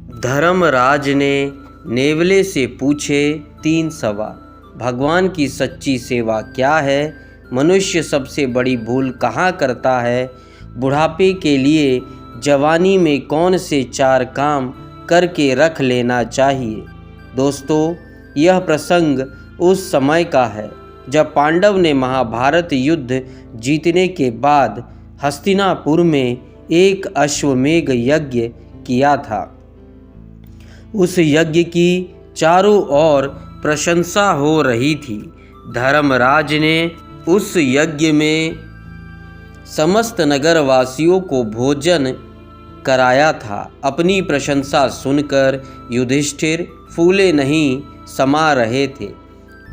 धर्मराज ने नेवले से पूछे 3 सवाल। भगवान की सच्ची सेवा क्या है? मनुष्य सबसे बड़ी भूल कहाँ करता है? बुढ़ापे के लिए जवानी में कौन से 4 काम करके रख लेना चाहिए? दोस्तों, यह प्रसंग उस समय का है जब पांडव ने महाभारत युद्ध जीतने के बाद हस्तिनापुर में एक अश्वमेध यज्ञ किया था। उस यज्ञ की चारों ओर प्रशंसा हो रही थी। धर्मराज ने उस यज्ञ में समस्त नगरवासियों को भोजन कराया था। अपनी प्रशंसा सुनकर युधिष्ठिर फूले नहीं समा रहे थे।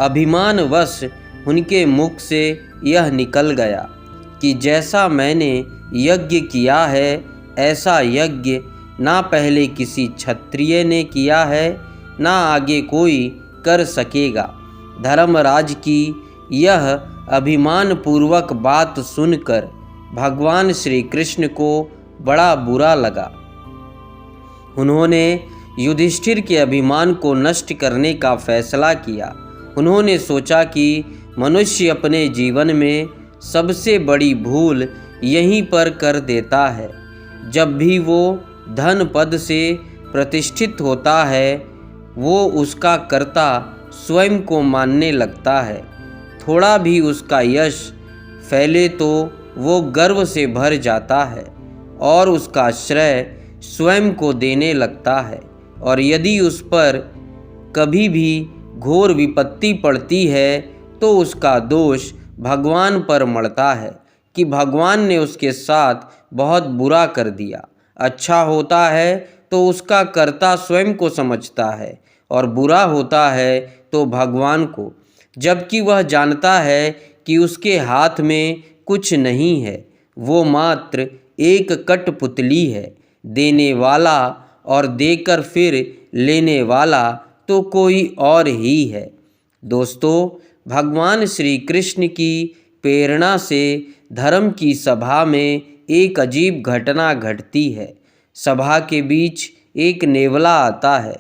अभिमानवश उनके मुख से यह निकल गया कि जैसा मैंने यज्ञ किया है ऐसा यज्ञ ना पहले किसी क्षत्रिय ने किया है, ना आगे कोई कर सकेगा। धर्मराज की यह अभिमानपूर्वक बात सुनकर भगवान श्री कृष्ण को बड़ा बुरा लगा। उन्होंने युधिष्ठिर के अभिमान को नष्ट करने का फैसला किया। उन्होंने सोचा कि मनुष्य अपने जीवन में सबसे बड़ी भूल यहीं पर कर देता है। जब भी वो धन पद से प्रतिष्ठित होता है, वो उसका कर्ता स्वयं को मानने लगता है। थोड़ा भी उसका यश फैले तो वो गर्व से भर जाता है और उसका श्रेय स्वयं को देने लगता है। और यदि उस पर कभी भी घोर विपत्ति पड़ती है तो उसका दोष भगवान पर मढ़ता है कि भगवान ने उसके साथ बहुत बुरा कर दिया। अच्छा होता है तो उसका कर्ता स्वयं को समझता है और बुरा होता है तो भगवान को, जबकि वह जानता है कि उसके हाथ में कुछ नहीं है। वो मात्र एक कठपुतली है। देने वाला और देकर फिर लेने वाला तो कोई और ही है। दोस्तों, भगवान श्री कृष्ण की प्रेरणा से धर्म की सभा में एक अजीब घटना घटती है। सभा के बीच एक नेवला आता है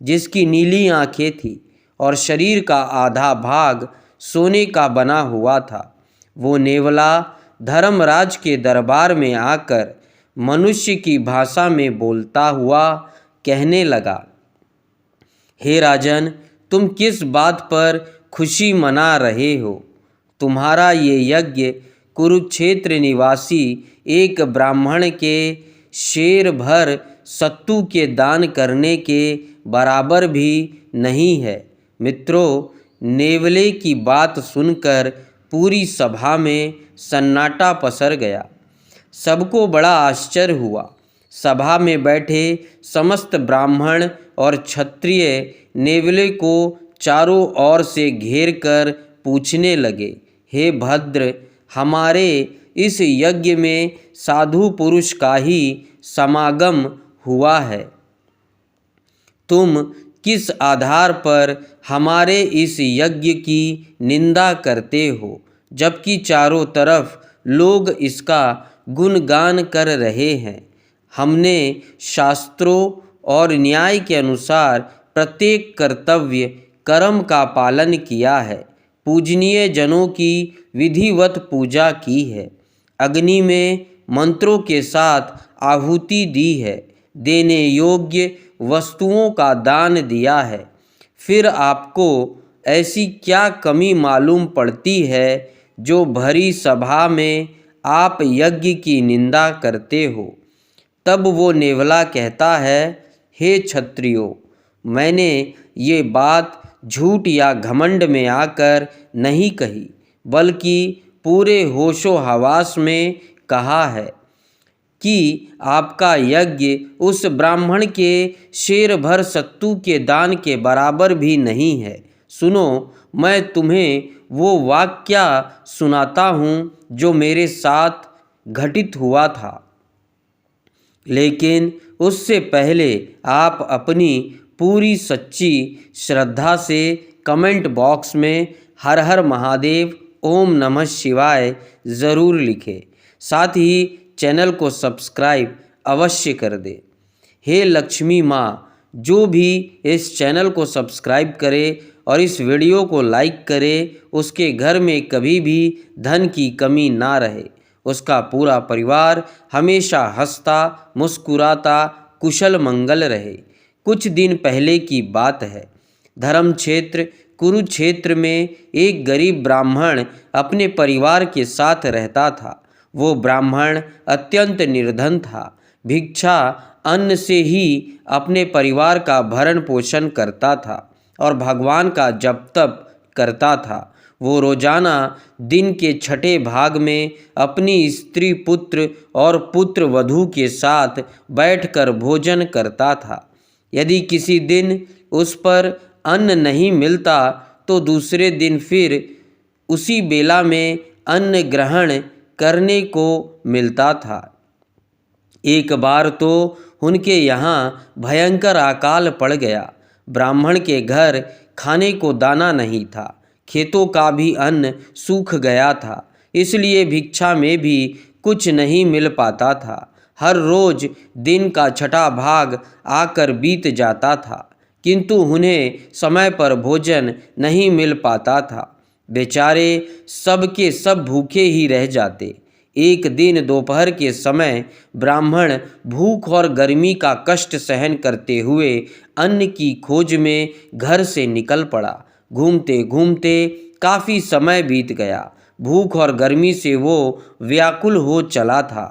जिसकी नीली आंखें थी और शरीर का आधा भाग सोने का बना हुआ था। वो नेवला धर्मराज के दरबार में आकर मनुष्य की भाषा में बोलता हुआ कहने लगा, हे राजन, तुम किस बात पर खुशी मना रहे हो? तुम्हारा ये यज्ञ कुरुक्षेत्र निवासी एक ब्राह्मण के शेर भर सत्तू के दान करने के बराबर भी नहीं है। मित्रों, नेवले की बात सुनकर पूरी सभा में सन्नाटा पसर गया। सबको बड़ा आश्चर्य हुआ। सभा में बैठे समस्त ब्राह्मण और क्षत्रिय नेवले को चारों ओर से घेर कर पूछने लगे, हे भद्र, हमारे इस यज्ञ में साधु पुरुष का ही समागम हुआ है। तुम किस आधार पर हमारे इस यज्ञ की निंदा करते हो, जबकि चारों तरफ लोग इसका गुणगान कर रहे हैं? हमने शास्त्रों और न्याय के अनुसार प्रत्येक कर्तव्य कर्म का पालन किया है। पूजनीय जनों की विधिवत पूजा की है। अग्नि में मंत्रों के साथ आहुति दी है। देने योग्य वस्तुओं का दान दिया है। फिर आपको ऐसी क्या कमी मालूम पड़ती है जो भरी सभा में आप यज्ञ की निंदा करते हो? तब वो नेवला कहता है, हे क्षत्रियों, मैंने ये बात झूठ या घमंड में आकर नहीं कही, बल्कि पूरे होशो हवास में कहा है कि आपका यज्ञ उस ब्राह्मण के शेर भर सत्तू के दान के बराबर भी नहीं है। सुनो, मैं तुम्हें वो वाक्य सुनाता हूँ जो मेरे साथ घटित हुआ था। लेकिन उससे पहले आप अपनी पूरी सच्ची श्रद्धा से कमेंट बॉक्स में हर हर महादेव, ओम नमः शिवाय ज़रूर लिखें। साथ ही चैनल को सब्सक्राइब अवश्य कर दें। हे लक्ष्मी माँ, जो भी इस चैनल को सब्सक्राइब करे और इस वीडियो को लाइक करे, उसके घर में कभी भी धन की कमी ना रहे। उसका पूरा परिवार हमेशा हंसता मुस्कुराता कुशल मंगल रहे। कुछ दिन पहले की बात है। धर्म क्षेत्र कुरुक्षेत्र में एक गरीब ब्राह्मण अपने परिवार के साथ रहता था। वो ब्राह्मण अत्यंत निर्धन था। भिक्षा अन्न से ही अपने परिवार का भरण पोषण करता था और भगवान का जप तप करता था। वो रोजाना दिन के छठे भाग में अपनी स्त्री पुत्र और पुत्र वधू के साथ बैठकर भोजन करता था। यदि किसी दिन उस पर अन्न नहीं मिलता तो दूसरे दिन फिर उसी बेला में अन्न ग्रहण करने को मिलता था। एक बार तो उनके यहाँ भयंकर अकाल पड़ गया। ब्राह्मण के घर खाने को दाना नहीं था, खेतों का भी अन्न सूख गया था, इसलिए भिक्षा में भी कुछ नहीं मिल पाता था। हर रोज दिन का छठा भाग आकर बीत जाता था, किंतु उन्हें समय पर भोजन नहीं मिल पाता था। बेचारे सब के सब भूखे ही रह जाते। एक दिन दोपहर के समय ब्राह्मण भूख और गर्मी का कष्ट सहन करते हुए अन्न की खोज में घर से निकल पड़ा। घूमते घूमते काफ़ी समय बीत गया। भूख और गर्मी से वो व्याकुल हो चला था,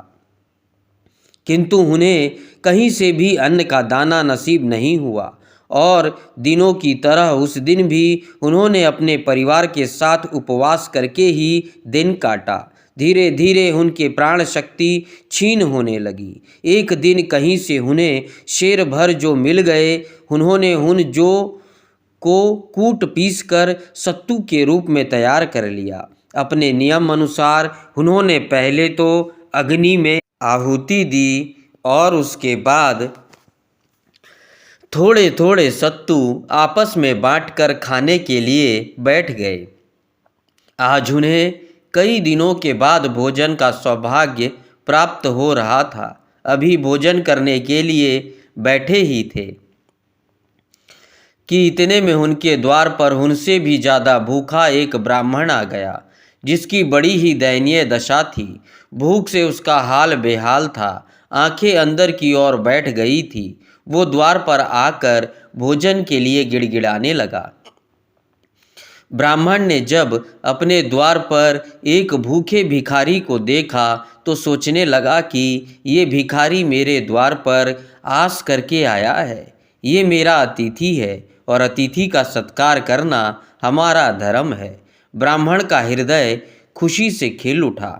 किंतु उन्हें कहीं से भी अन्न का दाना नसीब नहीं हुआ और दिनों की तरह उस दिन भी उन्होंने अपने परिवार के साथ उपवास करके ही दिन काटा। धीरे धीरे उनके प्राण शक्ति क्षीण होने लगी। एक दिन कहीं से उन्हें शेर भर जो मिल गए, उन्होंने उन जो को कूट पीस कर सत्तू के रूप में तैयार कर लिया। अपने नियम अनुसार उन्होंने पहले तो अग्नि में आहुति दी और उसके बाद थोड़े थोड़े सत्तू आपस में बांटकर खाने के लिए बैठ गए। आज उन्हें कई दिनों के बाद भोजन का सौभाग्य प्राप्त हो रहा था। अभी भोजन करने के लिए बैठे ही थे कि इतने में उनके द्वार पर उनसे भी ज़्यादा भूखा एक ब्राह्मण आ गया, जिसकी बड़ी ही दयनीय दशा थी। भूख से उसका हाल बेहाल था, आंखें अंदर की ओर बैठ गई थी। वो द्वार पर आकर भोजन के लिए गिड़गिड़ाने लगा। ब्राह्मण ने जब अपने द्वार पर एक भूखे भिखारी को देखा तो सोचने लगा कि ये भिखारी मेरे द्वार पर आस करके आया है। ये मेरा अतिथि है और अतिथि का सत्कार करना हमारा धर्म है। ब्राह्मण का हृदय खुशी से खिल उठा।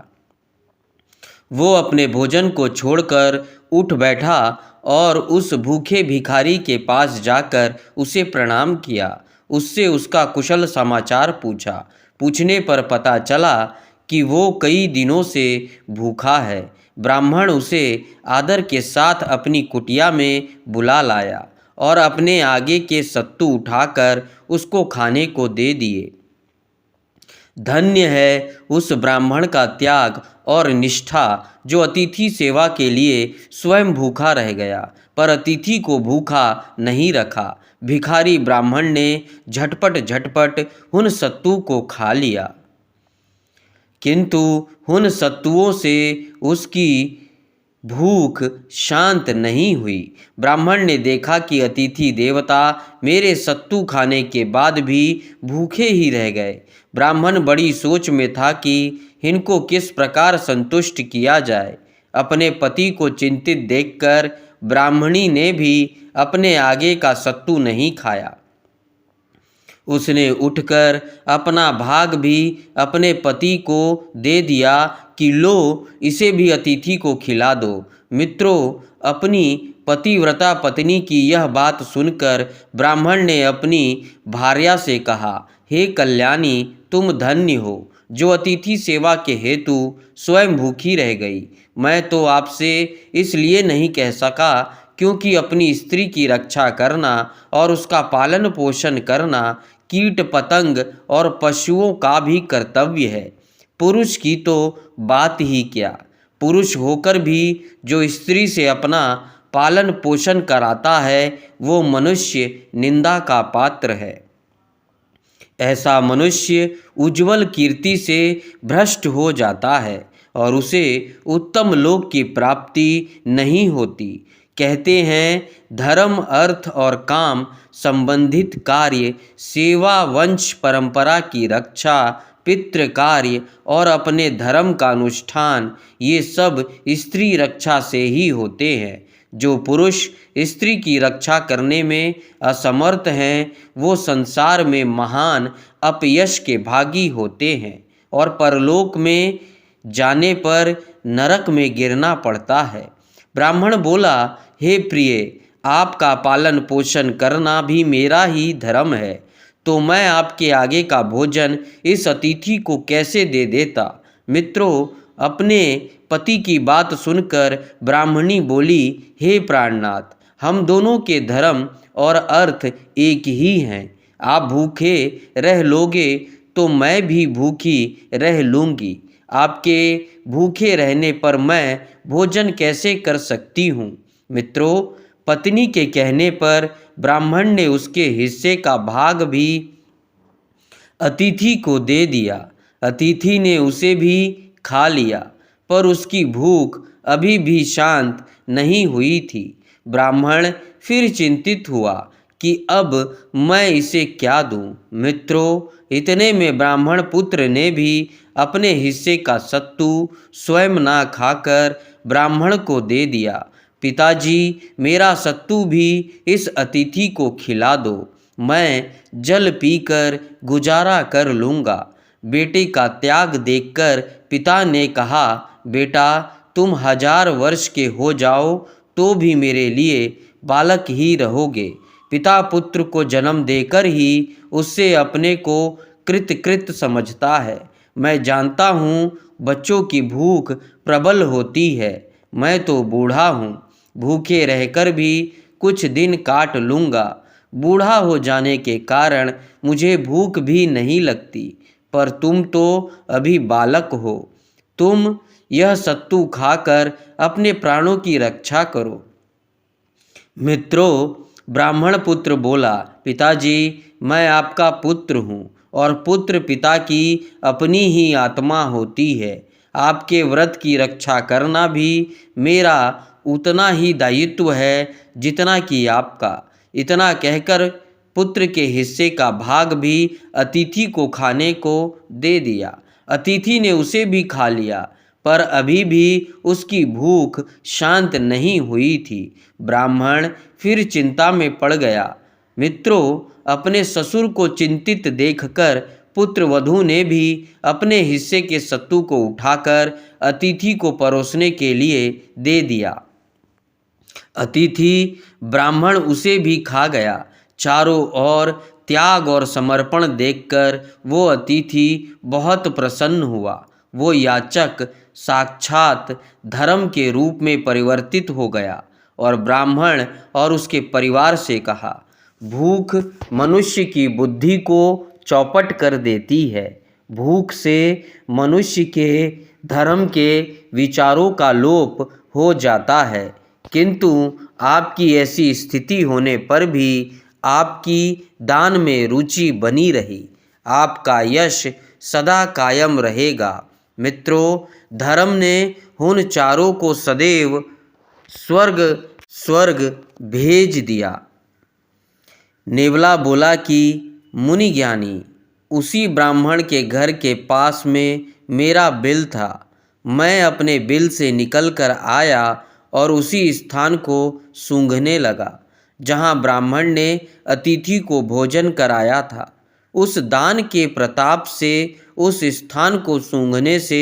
वो अपने भोजन को छोड़कर उठ बैठा और उस भूखे भिखारी के पास जाकर उसे प्रणाम किया। उससे उसका कुशल समाचार पूछा। पूछने पर पता चला कि वो कई दिनों से भूखा है। ब्राह्मण उसे आदर के साथ अपनी कुटिया में बुला लाया और अपने आगे के सत्तू उठाकर उसको खाने को दे दिए। धन्य है उस ब्राह्मण का त्याग और निष्ठा जो अतिथि सेवा के लिए स्वयं भूखा रह गया, पर अतिथि को भूखा नहीं रखा। भिखारी ब्राह्मण ने झटपट झटपट उन सत्तू को खा लिया, किंतु उन सत्तुओं से उसकी भूख शांत नहीं हुई। ब्राह्मण ने देखा कि अतिथि देवता मेरे सत्तू खाने के बाद भी भूखे ही रह गए। ब्राह्मण बड़ी सोच में था कि इनको किस प्रकार संतुष्ट किया जाए। अपने पति को चिंतित देखकर ब्राह्मणी ने भी अपने आगे का सत्तू नहीं खाया। उसने उठकर अपना भाग भी अपने पति को दे दिया कि लो, इसे भी अतिथि को खिला दो। मित्रों, अपनी पतिव्रता पत्नी की यह बात सुनकर ब्राह्मण ने अपनी भार्या से कहा, हे कल्याणी, तुम धन्य हो जो अतिथि सेवा के हेतु स्वयं भूखी रह गई। मैं तो आपसे इसलिए नहीं कह सका क्योंकि अपनी स्त्री की रक्षा करना और उसका पालन पोषण करना कीट पतंग और पशुओं का भी कर्तव्य है। पुरुष की तो बात ही क्या, पुरुष होकर भी जो स्त्री से अपना पालन पोषण कराता है वो मनुष्य निंदा का पात्र है। ऐसा मनुष्य उज्जवल कीर्ति से भ्रष्ट हो जाता है और उसे उत्तम लोक की प्राप्ति नहीं होती। कहते हैं धर्म अर्थ और काम संबंधित कार्य, सेवा वंश परंपरा की रक्षा, पितृ कार्य और अपने धर्म का अनुष्ठान, ये सब स्त्री रक्षा से ही होते हैं। जो पुरुष स्त्री की रक्षा करने में असमर्थ हैं वो संसार में महान अपयश के भागी होते हैं और परलोक में जाने पर नरक में गिरना पड़ता है। ब्राह्मण बोला, हे प्रिय, आपका पालन पोषण करना भी मेरा ही धर्म है, तो मैं आपके आगे का भोजन इस अतिथि को कैसे दे देता। मित्रों, अपने पति की बात सुनकर ब्राह्मणी बोली, हे प्राणनाथ, हम दोनों के धर्म और अर्थ एक ही हैं। आप भूखे रह लोगे तो मैं भी भूखी रह लूँगी। आपके भूखे रहने पर मैं भोजन कैसे कर सकती हूँ। मित्रों, पत्नी के कहने पर ब्राह्मण ने उसके हिस्से का भाग भी अतिथि को दे दिया। अतिथि ने उसे भी खा लिया, पर उसकी भूख अभी भी शांत नहीं हुई थी। ब्राह्मण फिर चिंतित हुआ कि अब मैं इसे क्या दूं। मित्रों, इतने में ब्राह्मण पुत्र ने भी अपने हिस्से का सत्तू स्वयं ना खाकर ब्राह्मण को दे दिया। पिताजी, मेरा सत्तू भी इस अतिथि को खिला दो, मैं जल पीकर गुजारा कर लूँगा। बेटे का त्याग देखकर पिता ने कहा, बेटा, तुम 1000 वर्ष के हो जाओ तो भी मेरे लिए बालक ही रहोगे। पिता पुत्र को जन्म देकर ही उससे अपने को कृत समझता है। मैं जानता हूँ बच्चों की भूख प्रबल होती है। मैं तो बूढ़ा हूँ, भूखे रहकर भी कुछ दिन काट लूँगा। बूढ़ा हो जाने के कारण मुझे भूख भी नहीं लगती, पर तुम तो अभी बालक हो। तुम यह सत्तू खाकर अपने प्राणों की रक्षा करो। मित्रों, ब्राह्मण पुत्र बोला, पिताजी, मैं आपका पुत्र हूँ और पुत्र पिता की अपनी ही आत्मा होती है। आपके व्रत की रक्षा करना भी मेरा उतना ही दायित्व है जितना कि आपका। इतना कहकर पुत्र के हिस्से का भाग भी अतिथि को खाने को दे दिया। अतिथि ने उसे भी खा लिया, पर अभी भी उसकी भूख शांत नहीं हुई थी। ब्राह्मण फिर चिंता में पड़ गया। मित्रों, अपने ससुर को चिंतित देखकर पुत्र वधू ने भी अपने हिस्से के सत्तू को उठाकर अतिथि को परोसने के लिए दे दिया। अतिथि ब्राह्मण उसे भी खा गया। चारों ओर त्याग और समर्पण देखकर वो अतिथि बहुत प्रसन्न हुआ। वो याचक साक्षात धर्म के रूप में परिवर्तित हो गया और ब्राह्मण और उसके परिवार से कहा, भूख मनुष्य की बुद्धि को चौपट कर देती है। भूख से मनुष्य के धर्म के विचारों का लोप हो जाता है, किंतु आपकी ऐसी स्थिति होने पर भी आपकी दान में रुचि बनी रही। आपका यश सदा कायम रहेगा। मित्रों, धर्म ने उन चारों को सदैव स्वर्ग भेज दिया। नेवला बोला कि मुनि ज्ञानी, उसी ब्राह्मण के घर के पास में मेरा बिल था। मैं अपने बिल से निकलकर आया और उसी स्थान को सूंघने लगा जहाँ ब्राह्मण ने अतिथि को भोजन कराया था। उस दान के प्रताप से उस स्थान को सूंघने से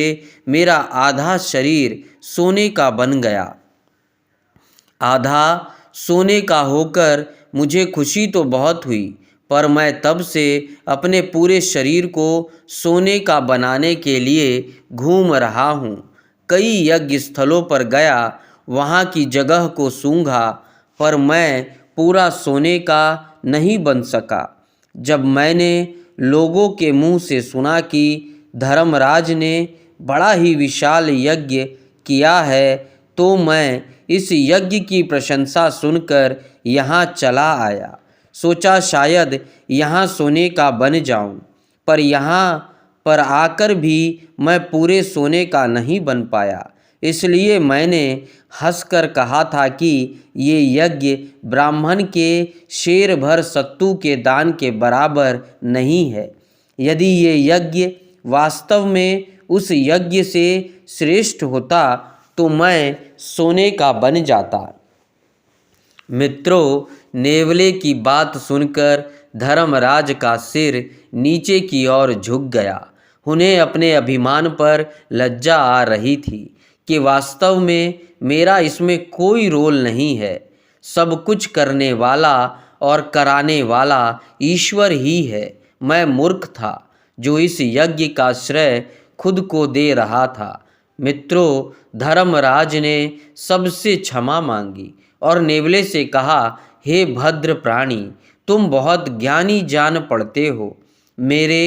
मेरा आधा शरीर सोने का बन गया। आधा सोने का होकर मुझे खुशी तो बहुत हुई, पर मैं तब से अपने पूरे शरीर को सोने का बनाने के लिए घूम रहा हूँ। कई यज्ञ स्थलों पर गया, वहाँ की जगह को सूंघा, पर मैं पूरा सोने का नहीं बन सका। जब मैंने लोगों के मुंह से सुना कि धर्मराज ने बड़ा ही विशाल यज्ञ किया है, तो मैं इस यज्ञ की प्रशंसा सुनकर यहाँ चला आया। सोचा शायद यहाँ सोने का बन जाऊं, पर यहाँ पर आकर भी मैं पूरे सोने का नहीं बन पाया। इसलिए मैंने हंसकर कहा था कि ये यज्ञ ब्राह्मण के शेर भर सत्तू के दान के बराबर नहीं है। यदि ये यज्ञ वास्तव में उस यज्ञ से श्रेष्ठ होता तो मैं सोने का बन जाता। मित्रों, नेवले की बात सुनकर धर्मराज का सिर नीचे की ओर झुक गया। उन्हें अपने अभिमान पर लज्जा आ रही थी कि वास्तव में मेरा इसमें कोई रोल नहीं है। सब कुछ करने वाला और कराने वाला ईश्वर ही है। मैं मूर्ख था जो इस यज्ञ का श्रेय खुद को दे रहा था। मित्रों, धर्मराज ने सबसे क्षमा मांगी और नेवले से कहा, हे भद्र प्राणी, तुम बहुत ज्ञानी जान पड़ते हो। मेरे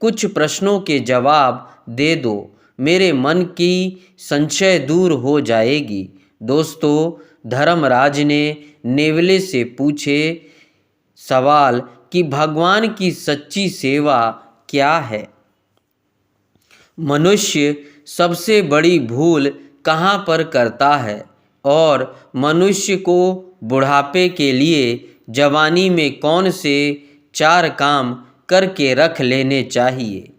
कुछ प्रश्नों के जवाब दे दो, मेरे मन की संशय दूर हो जाएगी। दोस्तों, धर्मराज ने नेवले से पूछे सवाल कि भगवान की सच्ची सेवा क्या है। मनुष्य सबसे बड़ी भूल कहाँ पर करता है और मनुष्य को बुढ़ापे के लिए जवानी में कौन से 4 काम करके रख लेने चाहिए।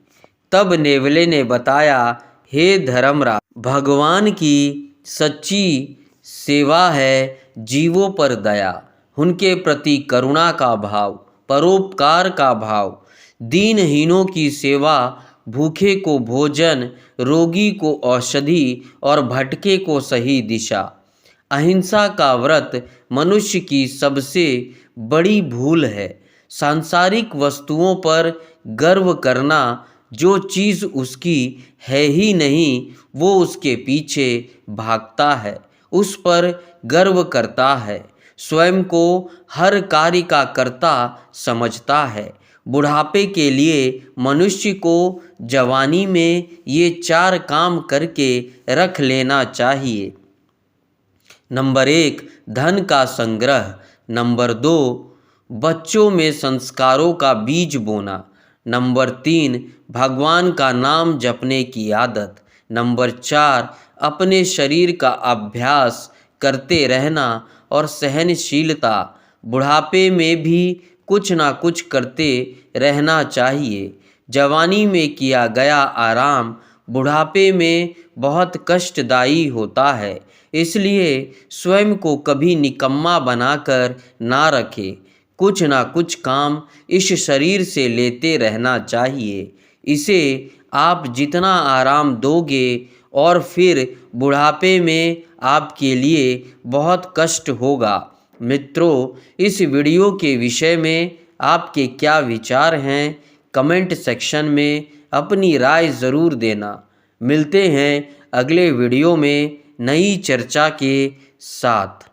तब नेवले ने बताया, हे धर्मराज, भगवान की सच्ची सेवा है जीवों पर दया, उनके प्रति करुणा का भाव, परोपकार का भाव, दीनहीनों की सेवा, भूखे को भोजन, रोगी को औषधि और भटके को सही दिशा। अहिंसा का व्रत मनुष्य की सबसे बड़ी भूल है। सांसारिक वस्तुओं पर गर्व करना, जो चीज़ उसकी है ही नहीं वो उसके पीछे भागता है, उस पर गर्व करता है, स्वयं को हर कार्य का कर्ता समझता है। बुढ़ापे के लिए मनुष्य को जवानी में ये 4 काम करके रख लेना चाहिए। नंबर 1, धन का संग्रह। नंबर 2, बच्चों में संस्कारों का बीज बोना। नंबर 3, भगवान का नाम जपने की आदत। नंबर 4, अपने शरीर का अभ्यास करते रहना और सहनशीलता। बुढ़ापे में भी कुछ ना कुछ करते रहना चाहिए। जवानी में किया गया आराम बुढ़ापे में बहुत कष्टदायी होता है, इसलिए स्वयं को कभी निकम्मा बनाकर ना रखें। कुछ ना कुछ काम इस शरीर से लेते रहना चाहिए। इसे आप जितना आराम दोगे और फिर बुढ़ापे में आपके लिए बहुत कष्ट होगा। मित्रों, इस वीडियो के विषय में आपके क्या विचार हैं, कमेंट सेक्शन में अपनी राय ज़रूर देना। मिलते हैं अगले वीडियो में नई चर्चा के साथ।